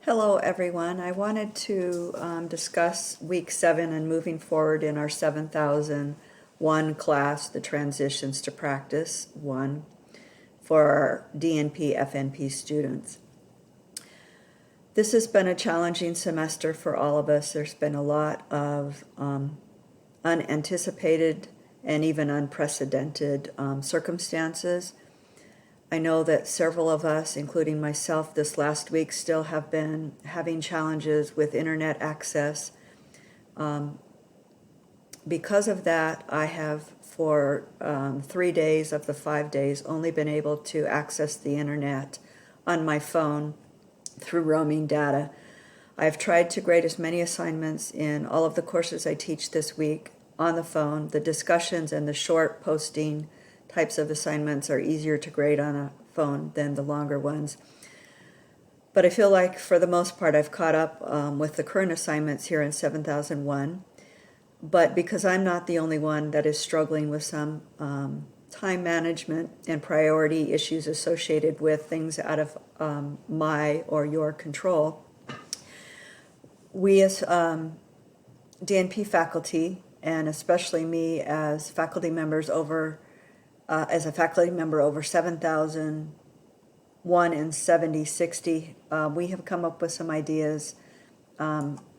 Hello everyone. I wanted to discuss week 7 and moving forward in our 7001 class, the Transitions to Practice 1, for our DNP FNP students. This has been a challenging semester for all of us. There's been a lot of unanticipated and even unprecedented circumstances. I know that several of us, including myself this last week, still have been having challenges with internet access. Because of that, I have, for 3 days of the 5 days, only been able to access the internet on my phone through roaming data. I've tried to grade as many assignments in all of the courses I teach this week on the phone. The discussions and the short posting types of assignments are easier to grade on a phone than the longer ones. But I feel like for the most part I've caught up with the current assignments here in 7001. But because I'm not the only one that is struggling with some time management and priority issues associated with things out of my or your control, we as DNP faculty, and especially me as faculty members as a faculty member over 7001 and 7060, we have come up with some ideas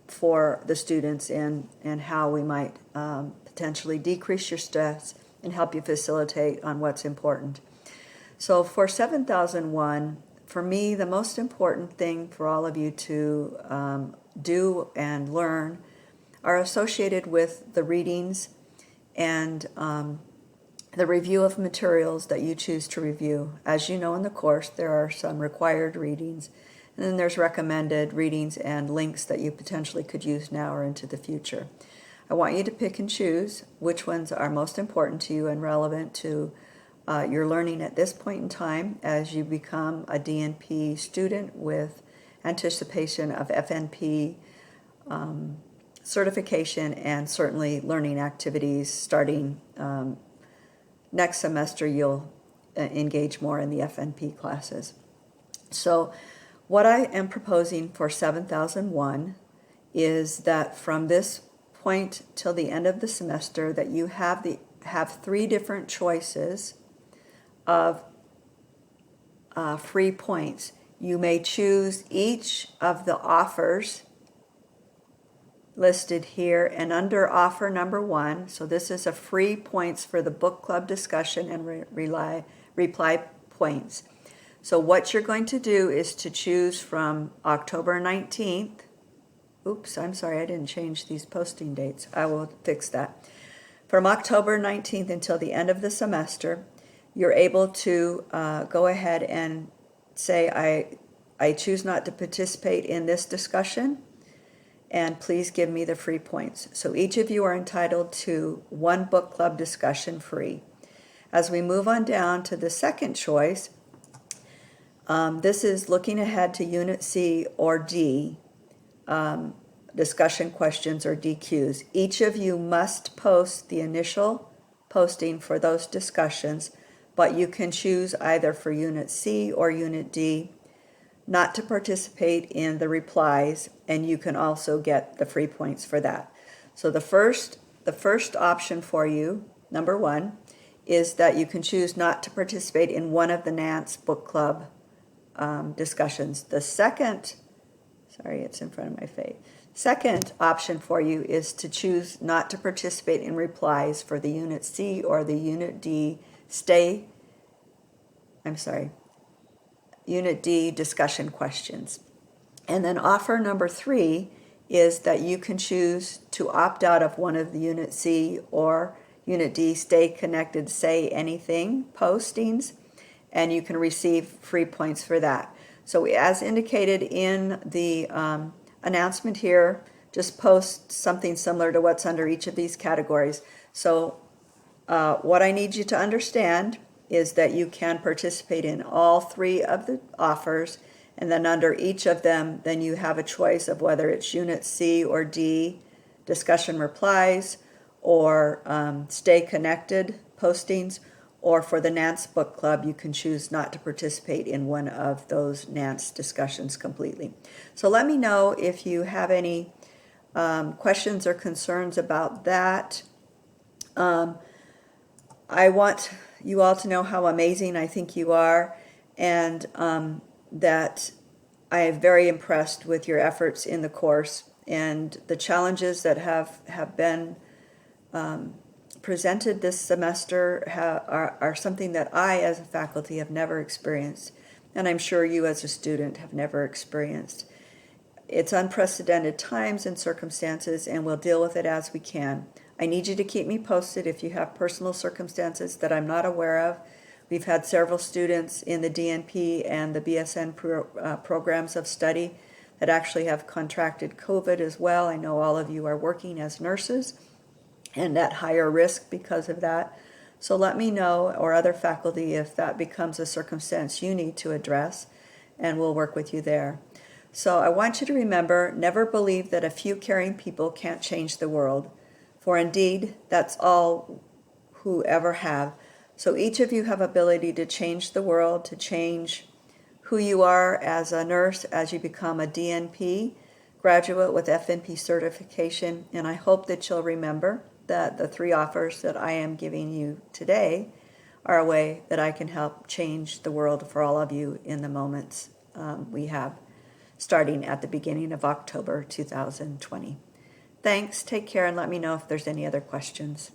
for the students and how we might potentially decrease your stress and help you facilitate on what's important. So for 7001, for me, the most important thing for all of you to do and learn are associated with the readings and the review of materials that you choose to review. As you know in the course, there are some required readings, and then there's recommended readings and links that you potentially could use now or into the future. I want you to pick and choose which ones are most important to you and relevant to your learning at this point in time as you become a DNP student with anticipation of FNP certification and certainly learning activities starting next semester. You'll engage more in the FNP classes. So what I am proposing for 7001 is that from this point till the end of the semester that you have 3 different choices of free points. You may choose each of the offers listed here, and under offer number 1, so this is a free points for the book club discussion and reply points. So what you're going to do is to choose from October 19th. Oops, I'm sorry, I didn't change these posting dates. I will fix that. From October 19th until the end of the semester, you're able to go ahead and say, I choose not to participate in this discussion, and please give me the free points. So each of you are entitled to 1 book club discussion free. As we move on down to the second choice, this is looking ahead to Unit C or D, discussion questions or DQs. Each of you must post the initial posting for those discussions, but you can choose either for Unit C or Unit D not to participate in the replies, and you can also get the free points for that. So the first option for you, number 1, is that you can choose not to participate in one of the NANCE book club discussions. The second, sorry, it's in front of my face. Second option for you is to choose not to participate in replies for the Unit C or the Unit D Unit D discussion questions. And then offer number 3 is that you can choose to opt out of one of the Unit C or Unit D stay connected, say anything postings, and you can receive free points for that. So as indicated in the announcement here, just post something similar to what's under each of these categories. So what I need you to understand is that you can participate in all 3 of the offers, and then under each of them, then you have a choice of whether it's Unit C or D discussion replies or stay connected postings, or for the Nance Book Club, you can choose not to participate in one of those Nance discussions completely. So let me know if you have any questions or concerns about that. I want you all to know how amazing I think you are, and that I am very impressed with your efforts in the course, and the challenges that have been presented this semester are something that I as a faculty have never experienced, and I'm sure you as a student have never experienced. It's unprecedented times and circumstances, and we'll deal with it as we can. I need you to keep me posted if you have personal circumstances that I'm not aware of. We've had several students in the DNP and the BSN programs of study that actually have contracted COVID as well. I know all of you are working as nurses and at higher risk because of that. So let me know, or other faculty, if that becomes a circumstance you need to address, and we'll work with you there. So I want you to remember, never believe that a few caring people can't change the world, for indeed, that's all who ever have. So each of you have ability to change the world, to change who you are as a nurse, as you become a DNP graduate with FNP certification. And I hope that you'll remember that the 3 offers that I am giving you today are a way that I can help change the world for all of you in the moments we have, starting at the beginning of October 2020. Thanks, take care, and let me know if there's any other questions.